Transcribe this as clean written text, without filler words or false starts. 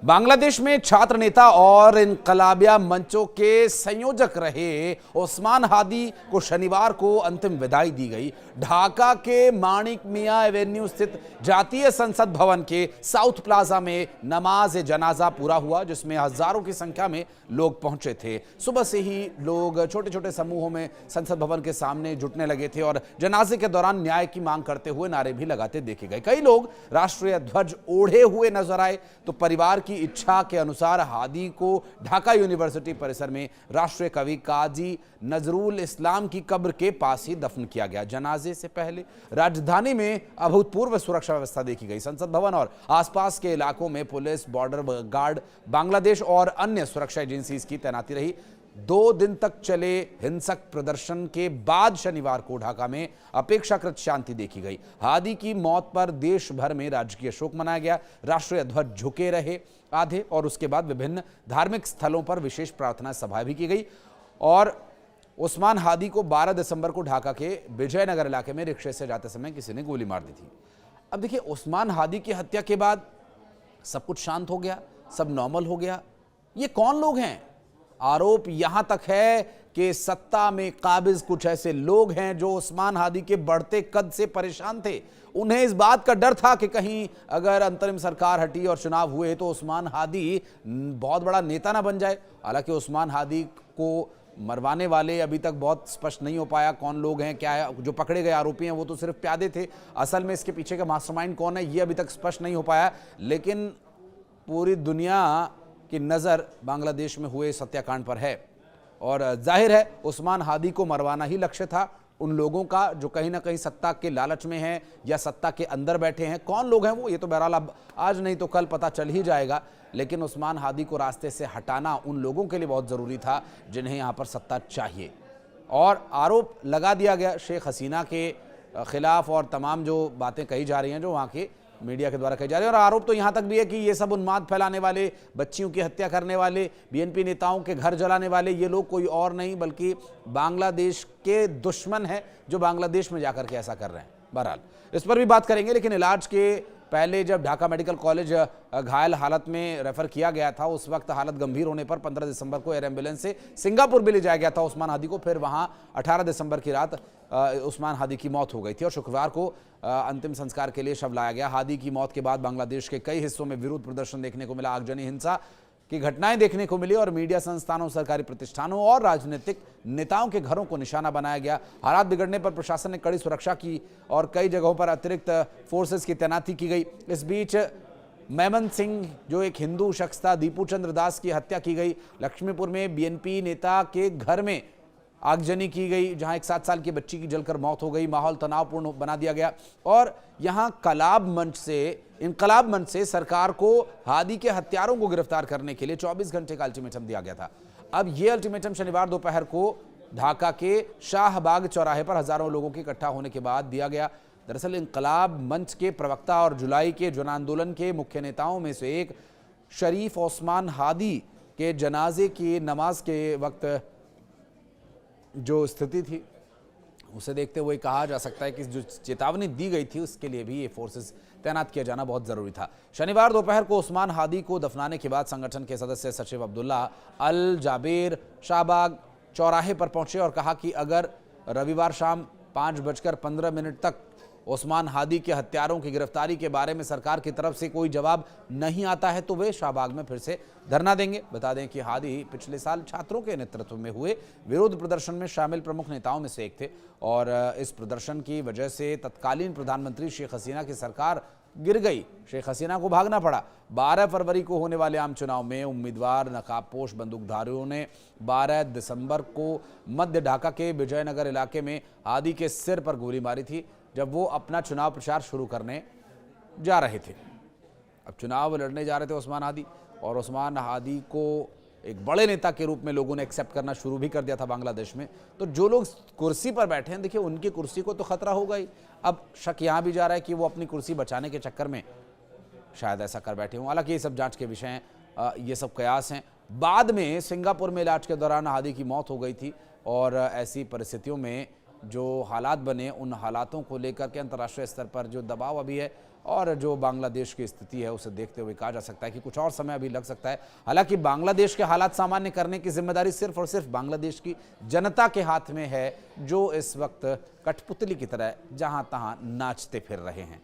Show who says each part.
Speaker 1: बांग्लादेश में छात्र नेता और इनकलाबिया मंचों के संयोजक रहे उस्मान हादी को शनिवार को अंतिम विदाई दी गई। ढाका के माणिक मियां एवेन्यू स्थित जातीय संसद भवन के साउथ प्लाजा में नमाज जनाजा पूरा हुआ, जिसमें हजारों की संख्या में लोग पहुंचे थे। सुबह से ही लोग छोटे छोटे समूहों में संसद भवन के सामने जुटने लगे थे और जनाजे के दौरान न्याय की मांग करते हुए नारे भी लगाते देखे गए। कई लोग राष्ट्रीय ध्वज ओढ़े हुए नजर आए तो परिवार की इच्छा के अनुसार हादी को ढाका यूनिवर्सिटी परिसर में राष्ट्रीय कवि काजी नजरुल इस्लाम की कब्र के पास ही दफन किया गया। जनाजे से पहले राजधानी में अभूतपूर्व सुरक्षा व्यवस्था देखी गई। संसद भवन और आसपास के इलाकों में पुलिस, बॉर्डर गार्ड, बांग्लादेश और अन्य सुरक्षा एजेंसीज की तैनाती रही। 2 दिन तक चले हिंसक प्रदर्शन के बाद शनिवार को ढाका में अपेक्षाकृत शांति देखी गई। हादी की मौत पर देश भर में राजकीय शोक मनाया गया। राष्ट्रीय ध्वज झुके रहे आधे और उसके बाद विभिन्न धार्मिक स्थलों पर विशेष प्रार्थना सभा भी की गई। और उस्मान हादी को 12 दिसंबर को ढाका के विजयनगर इलाके में रिक्शे से जाते समय किसी ने गोली मार दी थी। अब देखिए, उस्मान हादी की हत्या के बाद सब कुछ शांत हो गया, सब नॉर्मल हो गया। ये कौन लोग हैं? आरोप यहां तक है कि सत्ता में काबिज कुछ ऐसे लोग हैं जो उस्मान हादी के बढ़ते कद से परेशान थे। उन्हें इस बात का डर था कि कहीं अगर अंतरिम सरकार हटी और चुनाव हुए तो उस्मान हादी बहुत बड़ा नेता ना बन जाए। हालांकि उस्मान हादी को मरवाने वाले अभी तक बहुत स्पष्ट नहीं हो पाया कौन लोग हैं, क्या है। जो पकड़े गए आरोपी हैं वो तो सिर्फ प्यादे थे, असल में इसके पीछे का मास्टरमाइंड कौन है ये अभी तक स्पष्ट नहीं हो पाया। लेकिन पूरी दुनिया की नज़र बांग्लादेश में हुए हत्याकांड पर है और जाहिर है उस्मान हादी को मरवाना ही लक्ष्य था उन लोगों का जो कहीं ना कहीं सत्ता के लालच में हैं या सत्ता के अंदर बैठे हैं। कौन लोग हैं वो, ये तो बहरहाल अब आज नहीं तो कल पता चल ही जाएगा। लेकिन उस्मान हादी को रास्ते से हटाना उन लोगों के लिए बहुत ज़रूरी था जिन्हें यहाँ पर सत्ता चाहिए। और आरोप लगा दिया गया शेख हसीना के खिलाफ और तमाम जो बातें कही जा रही हैं जो वहाँ के मीडिया के द्वारा कही जा रही है। और आरोप तो यहां तक भी है कि ये सब उन्माद फैलाने वाले, बच्चियों की हत्या करने वाले, बीएनपी नेताओं के घर जलाने वाले, ये लोग कोई और नहीं बल्कि बांग्लादेश के दुश्मन हैं जो बांग्लादेश में जाकर के ऐसा कर रहे हैं। बहरहाल इस पर भी बात करेंगे, लेकिन इलाज के पहले जब ढाका मेडिकल कॉलेज घायल हालत में रेफर किया गया था उस वक्त हालत गंभीर होने पर 15 दिसंबर को एयर एम्बुलेंस से सिंगापुर भी ले जाया गया था उस्मान हादी को। फिर वहां 18 दिसंबर की रात उस्मान हादी की मौत हो गई थी और शुक्रवार को अंतिम संस्कार के लिए शव लाया गया। हादी की मौत के बाद बांग्लादेश के कई हिस्सों में विरोध प्रदर्शन देखने को मिला, आगजनी हिंसा की घटनाएं देखने को मिली और मीडिया संस्थानों, सरकारी प्रतिष्ठानों और राजनीतिक नेताओं के घरों को निशाना बनाया गया। हालात बिगड़ने पर प्रशासन ने कड़ी सुरक्षा की और कई जगहों पर अतिरिक्त फोर्सेस की तैनाती की गई। इस बीच मेमन सिंह जो एक हिंदू शख्स था, दीपू चंद्र दास की हत्या की गई। लक्ष्मीपुर में बीएनपी नेता के घर में आगजनी की गई जहां एक 7 साल की बच्ची की जलकर मौत हो गई। माहौल तनावपूर्ण बना दिया गया और यहां इनकलाब मंच से सरकार को हादी के हत्यारों को गिरफ्तार करने के लिए 24 घंटे का अल्टीमेटम दिया गया था। अब यह अल्टीमेटम शनिवार दोपहर को ढाका के शाहबाग चौराहे पर हजारों लोगों के इकट्ठा होने के बाद दिया गया। दरअसल इनकलाब मंच के प्रवक्ता और जुलाई के जन आंदोलन के मुख्य नेताओं में से एक शरीफ उस्मान हादी के जनाजे की नमाज के वक्त जो स्थिति थी उसे देखते हुए कहा जा सकता है कि जो चेतावनी दी गई थी उसके लिए भी ये फोर्सेस तैनात किया जाना बहुत जरूरी था। शनिवार दोपहर को उस्मान हादी को दफनाने के बाद संगठन के सदस्य सचिव अब्दुल्ला अल जाबेर शाहबाग चौराहे पर पहुंचे और कहा कि अगर रविवार शाम 5:15 तक उस्मान हादी के हत्यारों की गिरफ्तारी के बारे में सरकार की तरफ से कोई जवाब नहीं आता है तो वे शाहबाग में फिर से धरना देंगे। बता दें कि हादी पिछले साल छात्रों के नेतृत्व में हुए विरोध प्रदर्शन में शामिल प्रमुख नेताओं में से एक थे और इस प्रदर्शन की वजह से तत्कालीन प्रधानमंत्री शेख हसीना की सरकार गिर गई। शेख हसीना को भागना पड़ा। 12 फरवरी को होने वाले आम चुनाव में उम्मीदवार नकाबपोश बंदूकधारियों ने 12 दिसंबर को मध्य ढाका के विजयनगर इलाके में हादी के सिर पर गोली मारी थी जब वो अपना चुनाव प्रचार शुरू करने जा रहे थे। अब चुनाव लड़ने जा रहे थे उस्मान हादी और उस्मान हादी को एक बड़े नेता के रूप में लोगों ने एक्सेप्ट करना शुरू भी कर दिया था बांग्लादेश में। तो जो लोग कुर्सी पर बैठे हैं, देखिए उनकी कुर्सी को तो खतरा होगा ही। अब शक यहाँ भी जा रहा है कि वो अपनी कुर्सी बचाने के चक्कर में शायद ऐसा कर बैठे हों। हालांकि ये सब जांच के विषय हैं, ये सब कयास हैं। बाद में सिंगापुर में इलाज के दौरान हादी की मौत हो गई थी और ऐसी परिस्थितियों में जो हालात बने उन हालातों को लेकर के अंतर्राष्ट्रीय स्तर पर जो दबाव अभी है और जो बांग्लादेश की स्थिति है उसे देखते हुए कहा जा सकता है कि कुछ और समय अभी लग सकता है। हालांकि बांग्लादेश के हालात सामान्य करने की जिम्मेदारी सिर्फ और सिर्फ बांग्लादेश की जनता के हाथ में है, जो इस वक्त कठपुतली की तरह जहां तहां नाचते फिर रहे हैं।